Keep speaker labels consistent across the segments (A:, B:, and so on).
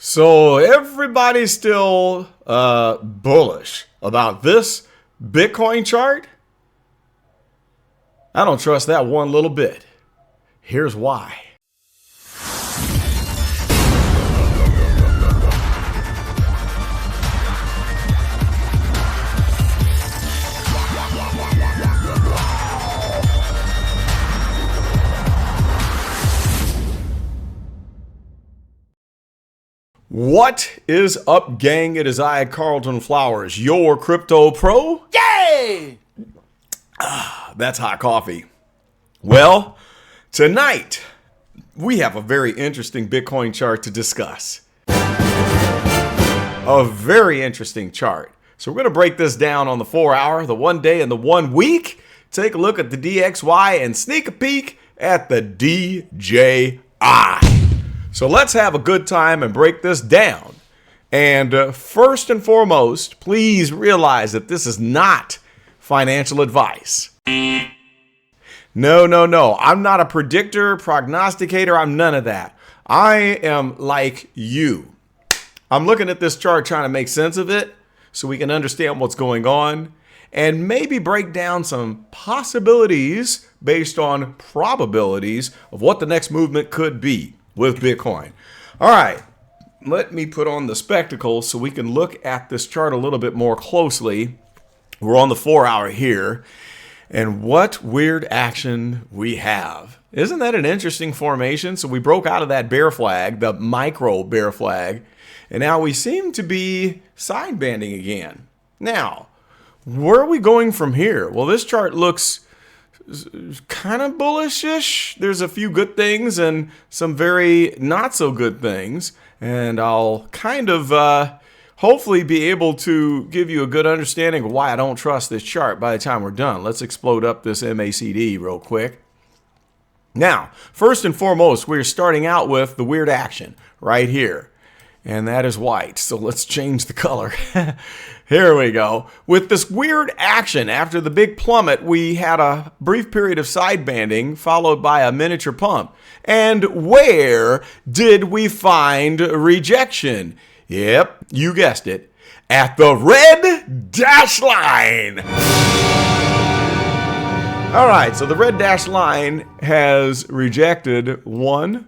A: So everybody's still bullish about this Bitcoin chart? I don't trust that one little bit. Here's why. What is up, gang? It is I, Carlton Flowers, your crypto pro.
B: Yay!
A: That's hot coffee. Well, tonight we have a very interesting Bitcoin chart to discuss. A very interesting chart. So we're going to break this down on the 4 hour, the 1 day, and the 1 week. Take a look at the DXY and sneak a peek at the DJI. So let's have a good time and break this down. And first and foremost, please realize that this is not financial advice. No. I'm not a predictor, prognosticator. I'm none of that. I am like you. I'm looking at this chart trying to make sense of it so we can understand what's going on and maybe break down some possibilities based on probabilities of what the next movement could be with Bitcoin. All right, let me put on the spectacles so we can look at this chart a little bit more closely. We're on the 4 hour here, and what weird action we have. Isn't that an interesting formation? So we broke out of that bear flag, the micro bear flag, and now we seem to be side banding again. Now, where are we going from here? Well, this chart looks kind of bullish-ish. There's a few good things and some very not so good things, and I'll kind of hopefully be able to give you a good understanding of why I don't trust this chart by the time we're done. Let's explode up this MACD real quick. Now, first and foremost, we're starting out with the weird action right here, and that is white. So let's change the color. Here we go. With this weird action, after the big plummet, we had a brief period of side banding followed by a miniature pump. And where did we find rejection? Yep, you guessed it. At the red dash line. All right, so the red dash line has rejected 1,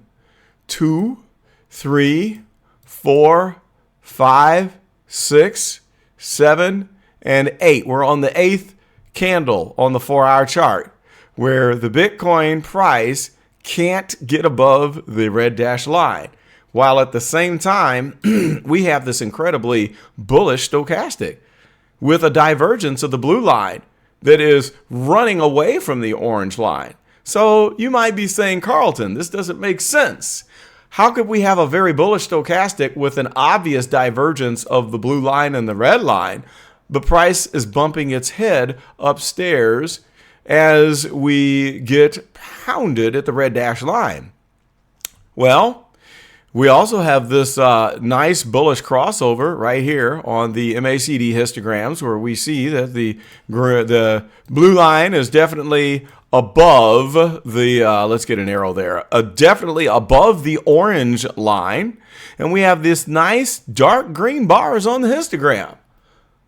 A: 2, 3, 4, 5, 6, 7, and 8. We're on the 8th candle on the 4 hour chart where the Bitcoin price can't get above the red dash line. While at the same time, we have this incredibly bullish stochastic with a divergence of the blue line that is running away from the orange line. So you might be saying, Carlton, this doesn't make sense. How could we have a very bullish stochastic with an obvious divergence of the blue line and the red line? The price is bumping its head upstairs as we get pounded at the red dash line. Well, we also have this nice bullish crossover right here on the MACD histograms where we see that the blue line is definitely above the, let's get an arrow there, definitely above the orange line. And we have this nice dark green bars on the histogram.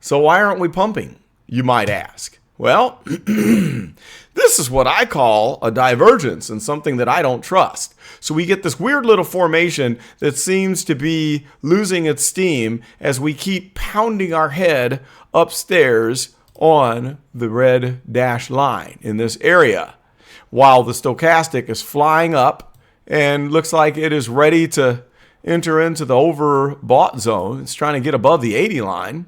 A: So why aren't we pumping, you might ask? Well, this is what I call a divergence and something that I don't trust. So we get this weird little formation that seems to be losing its steam as we keep pounding our head upstairs on the red dash line in this area, while the stochastic is flying up and looks like it is ready to enter into the overbought zone. It's trying to get above the 80 line,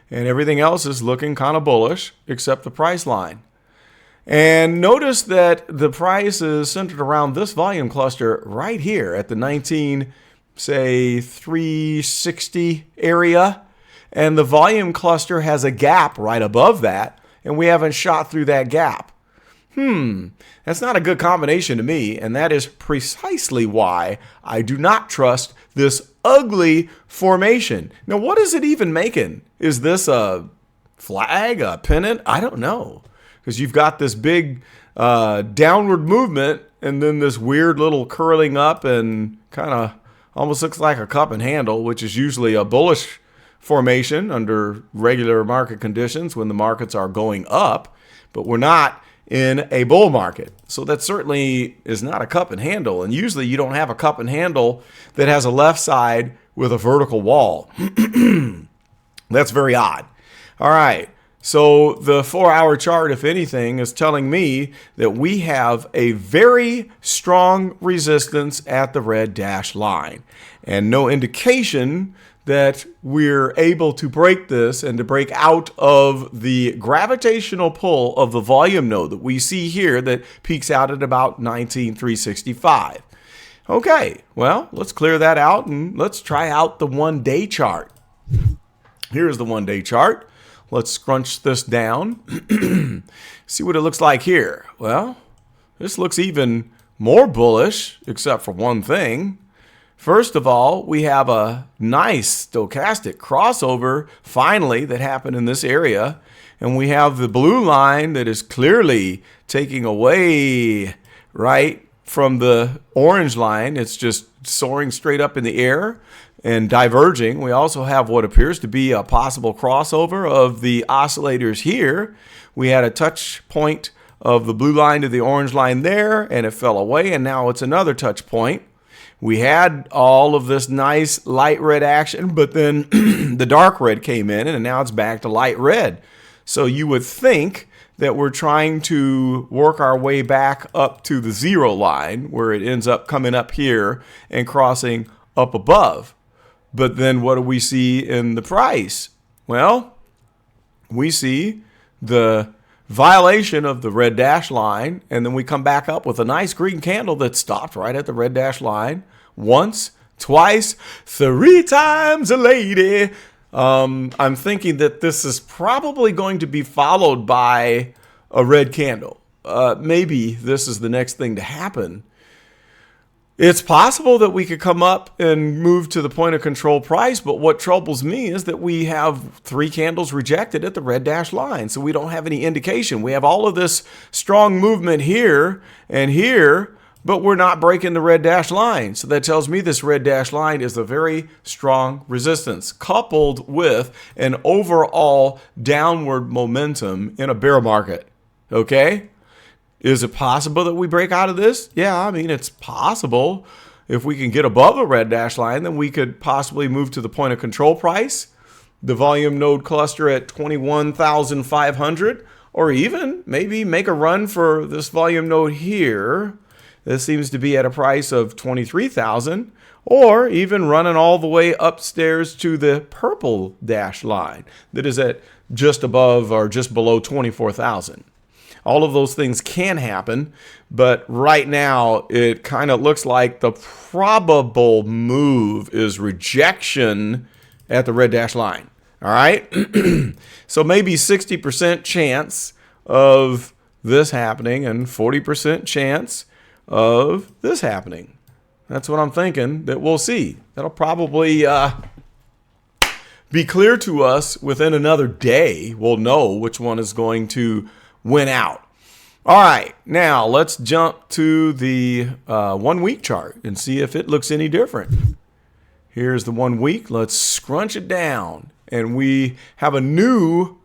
A: and everything else is looking kind of bullish except the price line. And notice that the price is centered around this volume cluster right here at the 360 area. And the volume cluster has a gap right above that, and we haven't shot through that gap. That's not a good combination to me, and that is precisely why I do not trust this ugly formation. Now, what is it even making? Is this a flag, a pennant? I don't know, because you've got this big downward movement and then this weird little curling up and kind of Almost looks like a cup and handle, which is usually a bullish formation under regular market conditions when the markets are going up, but we're not in a bull market. So that certainly is not a cup and handle. And usually you don't have a cup and handle that has a left side with a vertical wall. That's very odd. All right. So the 4-hour chart, if anything, is telling me that we have a very strong resistance at the red dashed line and no indication that we're able to break this and to break out of the gravitational pull of the volume node that we see here that peaks out at about 19,365. Okay, well, let's clear that out and let's try out the 1-day chart. Here's the 1-day chart. Let's scrunch this down. See what it looks like here. Well, this looks even more bullish, except for one thing. First of all, we have a nice stochastic crossover finally that happened in this area. And we have the blue line that is clearly taking away right from the orange line. It's just soaring straight up in the air and diverging. We also have what appears to be a possible crossover of the oscillators here. We had a touch point of the blue line to the orange line there, and it fell away, and now it's another touch point. We had all of this nice light red action, but then the dark red came in, and now it's back to light red. So you would think that we're trying to work our way back up to the zero line, where it ends up coming up here and crossing up above. But then what do we see in the price? Well, we see the violation of the red dash line, and then we come back up with a nice green candle that stopped right at the red dash line. Once, twice, 3 times a lady. I'm thinking that this is probably going to be followed by a red candle. Maybe this is the next thing to happen. It's possible that we could come up and move to the point of control price, but what troubles me is that we have 3 candles rejected at the red dash line, so we don't have any indication. We have all of this strong movement here and here, but we're not breaking the red dash line. So that tells me this red dash line is a very strong resistance, coupled with an overall downward momentum in a bear market. Okay? Is it possible that we break out of this? Yeah, I mean, it's possible. If we can get above the red dash line, then we could possibly move to the point of control price, the volume node cluster at 21,500, or even maybe make a run for this volume node here. This seems to be at a price of 23,000, or even running all the way upstairs to the purple dash line that is at just above or just below 24,000. All of those things can happen, but right now it kind of looks like the probable move is rejection at the red dash line. All right? So maybe 60% chance of this happening and 40% chance of this happening. That's what I'm thinking that we'll see. That'll probably be clear to us within another day. We'll know which one is going to win out. All right, now let's jump to the 1 week chart and see if it looks any different. Here's the 1 week. Let's scrunch it down. And we have a new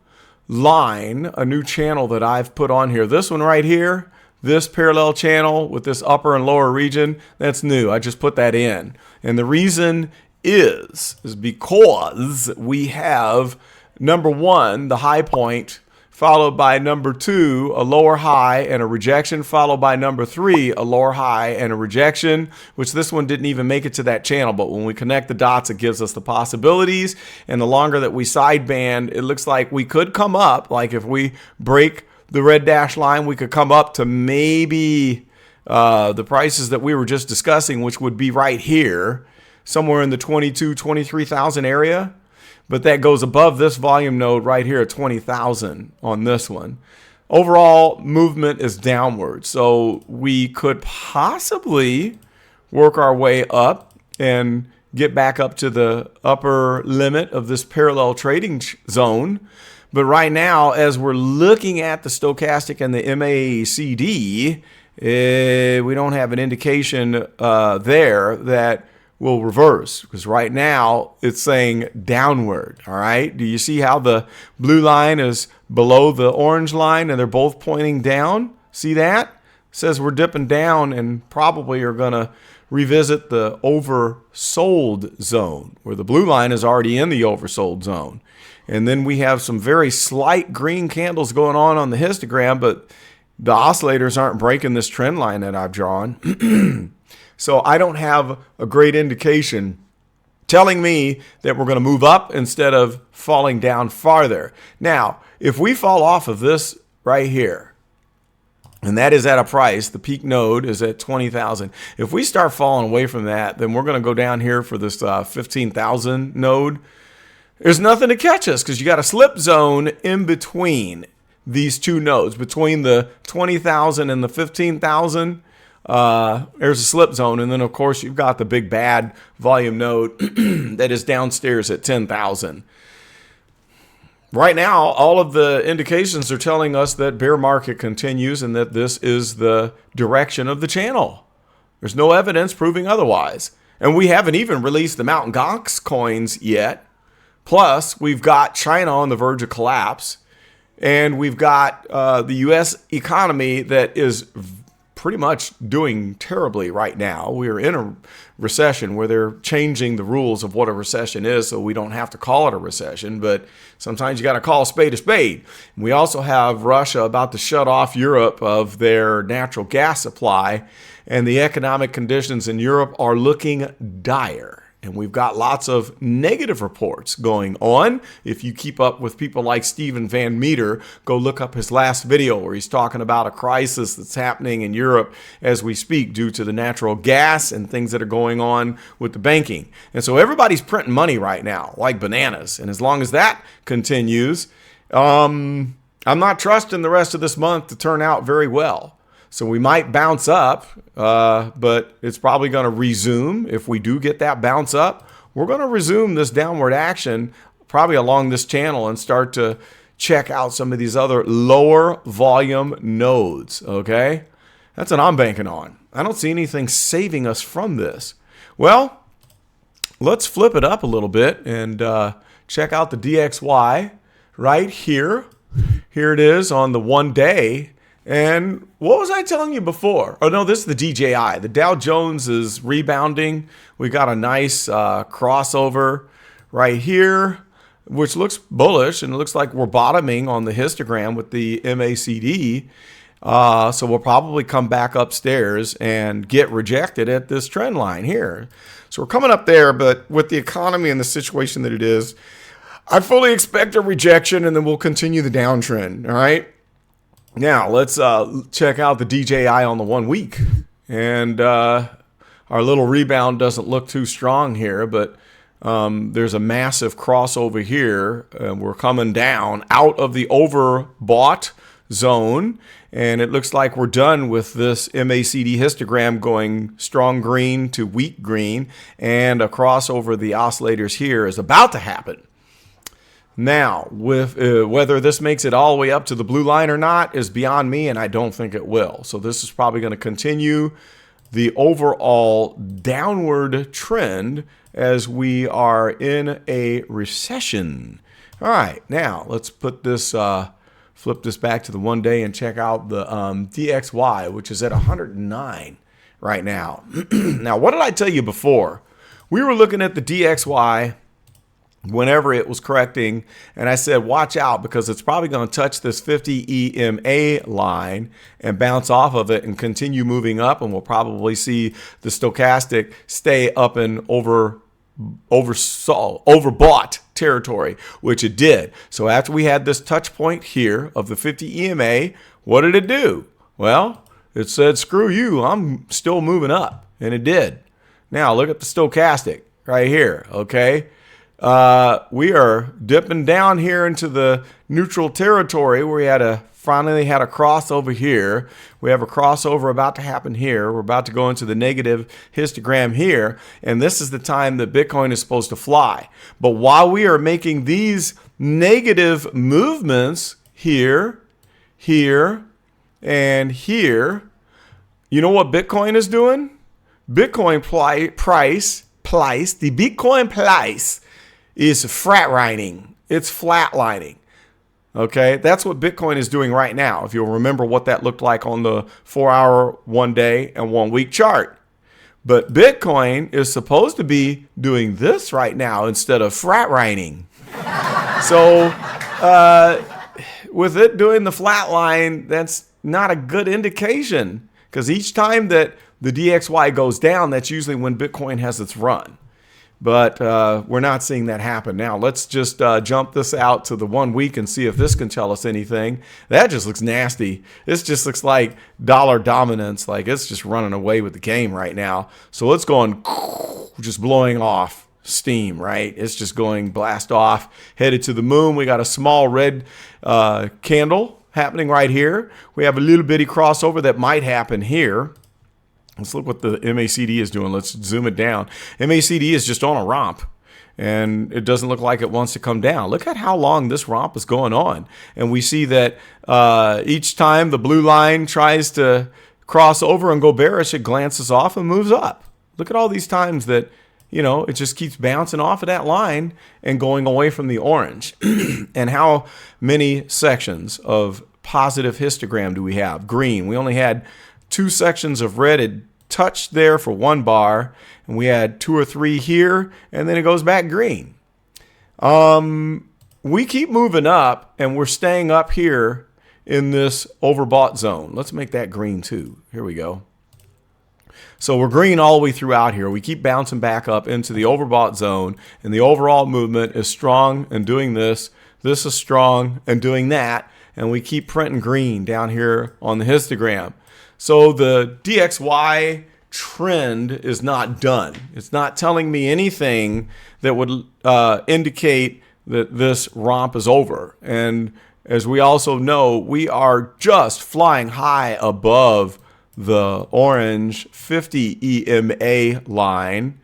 A: line, a new channel that I've put on here. This one right here, this parallel channel with this upper and lower region, that's new. I just put that in. And the reason is because we have number 1, the high point, followed by number 2, a lower high and a rejection, followed by number 3, a lower high and a rejection, which this one didn't even make it to that channel. But when we connect the dots, it gives us the possibilities. And the longer that we sideband, it looks like we could come up, like if we break the red dash line, we could come up to maybe the prices that we were just discussing, which would be right here, somewhere in the 23,000 area. But that goes above this volume node right here at 20,000 on this one. Overall movement is downward. So we could possibly work our way up and get back up to the upper limit of this parallel trading zone. But right now, as we're looking at the stochastic and the MACD, we don't have an indication there that will reverse, because right now it's saying downward. All right. Do you see how the blue line is below the orange line and they're both pointing down? See that? It says we're dipping down and probably are going to revisit the oversold zone, where the blue line is already in the oversold zone. And then we have some very slight green candles going on the histogram, but the oscillators aren't breaking this trend line that I've drawn. So I don't have a great indication telling me that we're going to move up instead of falling down farther. Now, if we fall off of this right here, and that is at a price, the peak node is at 20,000. If we start falling away from that, then we're going to go down here for this 15,000 node. There's nothing to catch us because you got a slip zone in between these two nodes, between the 20,000 and the 15,000. There's a slip zone, and then of course you've got the big bad volume node that is downstairs at 10,000. Right now, all of the indications are telling us that bear market continues and that this is the direction of the channel. There's no evidence proving otherwise. And we haven't even released the Mt. Gox coins yet. Plus, we've got China on the verge of collapse. And we've got the U.S. economy that is pretty much doing terribly right now. We are in a recession where they're changing the rules of what a recession is, so we don't have to call it a recession, but sometimes you got to call a spade a spade. We also have Russia about to shut off Europe of their natural gas supply, and the economic conditions in Europe are looking dire. And we've got lots of negative reports going on. If you keep up with people like Stephen Van Meter, go look up his last video where he's talking about a crisis that's happening in Europe as we speak due to the natural gas and things that are going on with the banking. And so everybody's printing money right now like bananas. And as long as that continues, I'm not trusting the rest of this month to turn out very well. So we might bounce up, but it's probably going to resume. If we do get that bounce up, we're going to resume this downward action probably along this channel and start to check out some of these other lower volume nodes, okay? That's what I'm banking on. I don't see anything saving us from this. Well, let's flip it up a little bit and check out the DXY right here. Here it is on the 1 day. And what was I telling you before? Oh, no, this is the DJI. The Dow Jones is rebounding. We got a nice crossover right here, which looks bullish, and it looks like we're bottoming on the histogram with the MACD. So we'll probably come back upstairs and get rejected at this trend line here. So we're coming up there, but with the economy and the situation that it is, I fully expect a rejection, and then we'll continue the downtrend, all right? Now, let's check out the DJI on the 1 week. And our little rebound doesn't look too strong here, but there's a massive crossover here. We're coming down out of the overbought zone, and it looks like we're done with this MACD histogram going strong green to weak green, and a crossover the oscillators here is about to happen. Now, with whether this makes it all the way up to the blue line or not is beyond me, and I don't think it will. So this is probably going to continue the overall downward trend as we are in a recession. All right, now let's put this, flip this back to the 1 day and check out the DXY, which is at 109 right now. Now, what did I tell you before? We were looking at the DXY whenever it was correcting, and I said watch out because it's probably going to touch this 50 EMA line and bounce off of it and continue moving up, and we'll probably see the stochastic stay up in overbought territory, which it did. So after we had this touch point here of the 50 EMA, what did it do? Well, it said screw you, I'm still moving up, and it did. Now look at the stochastic right here, okay? We are dipping down here into the neutral territory where we finally had a crossover here. We have a crossover about to happen here. We're about to go into the negative histogram here. And this is the time that Bitcoin is supposed to fly. But while we are making these negative movements here, here, and here, you know what Bitcoin is doing? Bitcoin price price, the Bitcoin price is flatlining. It's flatlining. Okay, that's what Bitcoin is doing right now. If you'll remember what that looked like on the 4-hour, 1 day, and 1 week chart. But Bitcoin is supposed to be doing this right now instead of flatlining. So with it doing the flat line, that's not a good indication, because each time that the DXY goes down, that's usually when Bitcoin has its run. But we're not seeing that happen now. Let's just jump this out to the 1 week and see if this can tell us anything. That just looks nasty. This just looks like dollar dominance, like it's just running away with the game right now. So it's going just blowing off steam, right? It's just going blast off, headed to the moon. We got a small red candle happening right here. We have a little bitty crossover that might happen here. Let's look what the MACD is doing. Let's zoom it down. MACD is just on a romp, and it doesn't look like it wants to come down. Look at how long this romp is going on. And we see that each time the blue line tries to cross over and go bearish, it glances off and moves up. Look at all these times that, you know, it just keeps bouncing off of that line and going away from the orange. And how many sections of positive histogram do we have? Green. We only had 2 sections of red. It touched there for 1 bar, and we had 2 or 3 here, and then it goes back green. We keep moving up, and we're staying up here in this overbought zone. Let's make that green too. Here we go. So we're green all the way throughout here. We keep bouncing back up into the overbought zone, and the overall movement is strong and doing this. This is strong and doing that, and we keep printing green down here on the histogram. So the DXY trend is not done. It's not telling me anything that would indicate that this romp is over. And as we also know, we are just flying high above the orange 50 EMA line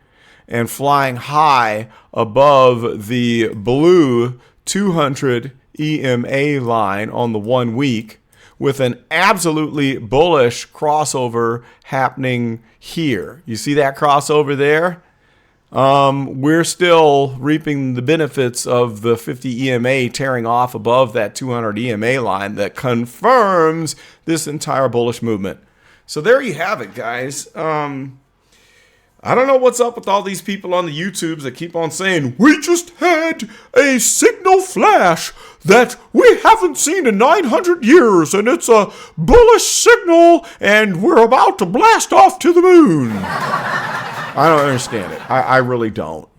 A: and flying high above the blue 200 EMA line on the 1 week, with an absolutely bullish crossover happening here. You see that crossover there? We're still reaping the benefits of the 50 EMA tearing off above that 200 EMA line that confirms this entire bullish movement. So there you have it, guys. I don't know what's up with all these people on the YouTubes that keep on saying, we just had a signal flash that we haven't seen in 900 years, and it's a bullish signal, and we're about to blast off to the moon. I don't understand it. I really don't.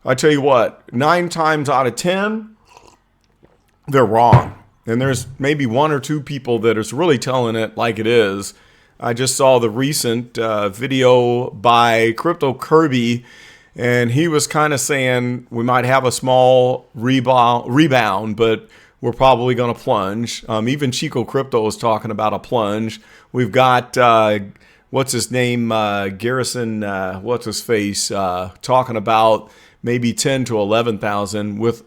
A: I tell you what, 9 times out of 10, they're wrong. And there's maybe 1 or 2 people that is really telling it like it is. I just saw the recent video by cryptocurrencies, and he was kind of saying we might have a small rebound, but we're probably going to plunge. Even Chico Crypto is talking about a plunge. We've got, what's his name, Garrison, what's his face, talking about maybe 10 to 11,000 with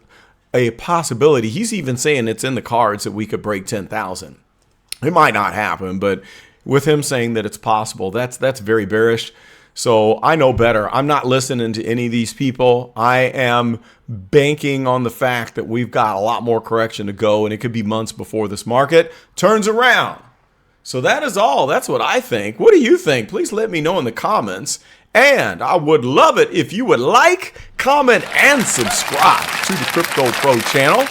A: a possibility. He's even saying it's in the cards that we could break 10,000. It might not happen, but with him saying that it's possible, that's very bearish. So I know better. I'm not listening to any of these people. I am banking on the fact that we've got a lot more correction to go, and it could be months before this market turns around. So that is all. That's what I think. What do you think? Please let me know in the comments. And I would love it if you would like, comment, and subscribe to the Crypto Pro channel.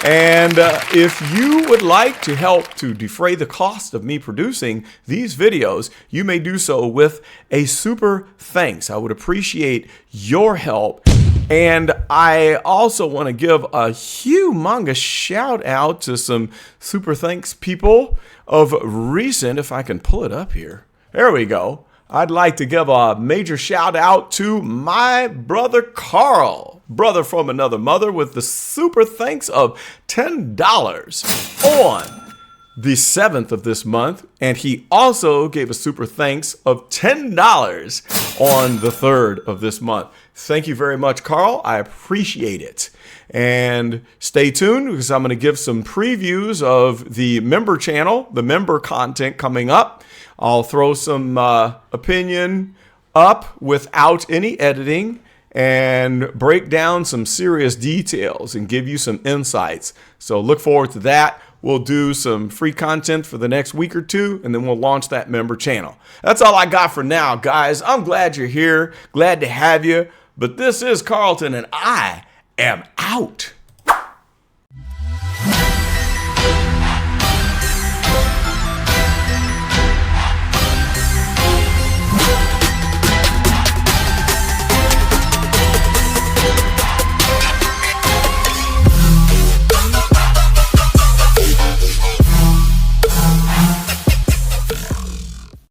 A: And if you would like to help to defray the cost of me producing these videos, you may do so with a super thanks. I would appreciate your help. And I also want to give a humongous shout out to some super thanks people of recent, if I can pull it up here. There we go. I'd like to give a major shout out to my brother Carl, brother from another mother, with the super thanks of $10 on the 7th of this month. And he also gave a super thanks of $10 on the 3rd of this month. Thank you very much, Carl. I appreciate it. And stay tuned, because I'm going to give some previews of the member channel, the member content coming up. I'll throw some opinion up without any editing and break down some serious details and give you some insights. So look forward to that. We'll do some free content for the next week or two, and then we'll launch that member channel. That's all I got for now, guys. I'm glad you're here. Glad to have you. But this is Carlton, and I am out.